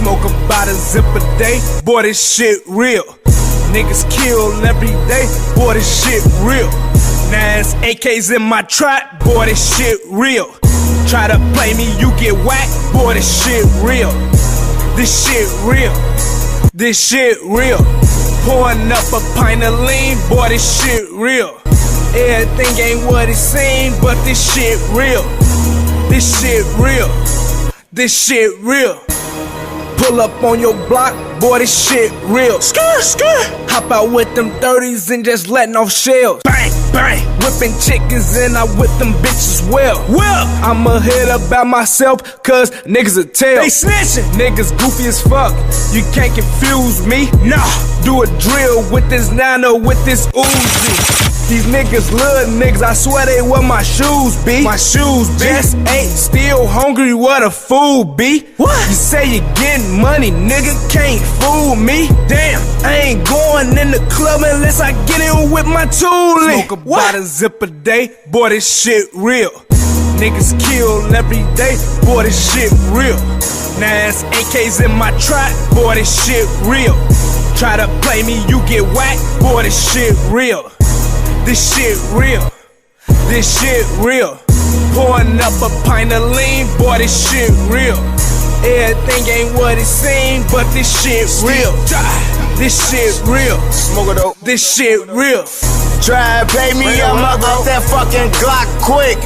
Smoke about a zip a day, boy, this shit real. Niggas kill every day, boy, this shit real. Now it's AKs in my trap, boy, this shit real. Try to play me, you get whacked, boy, this shit real. This shit real. This shit real. Pouring up a pint of lean, boy, this shit real. Everything ain't what it seems, but this shit real. This shit real. This shit real. Pull up on your block, boy, this shit real. Hop out with them 30s and just letting off shells. Bang, bang. Whipping chickens and I whip them bitches well. I'm a hit about myself, cause niggas a tell. They snitching. Niggas goofy as fuck. You can't confuse me. Nah. Do a drill with this nano, with this Uzi. These niggas little niggas, I swear they where my shoes be. My shoes be. Just ate, still hungry, what a fool be. What? You say you getting money, nigga, can't fool me. Damn, I ain't going in the club unless I get in with my toolie. Smoke about a zip a day, boy, this shit real. Niggas kill every day, boy, this shit real. Now it's AKs in my trap, boy, this shit real. Try to play me, you get whacked, boy, this shit real. This shit real. This shit real. Pouring up a pint of lean, boy, this shit real. Everything ain't what it seems, but this shit real. This shit real. Smoke it up. This shit real. Try and pay me up, mother, that fucking Glock quick.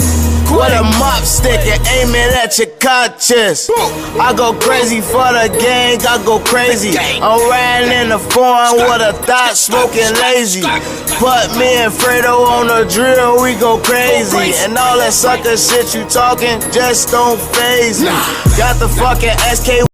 With a mop stick and aim it at your conscience. I go crazy for the gang, I go crazy. I'm riding in the foreign with a thought, smoking lazy. Put me and Fredo on the drill, we go crazy. And all that sucker shit you talking just don't faze me. Got the fucking SK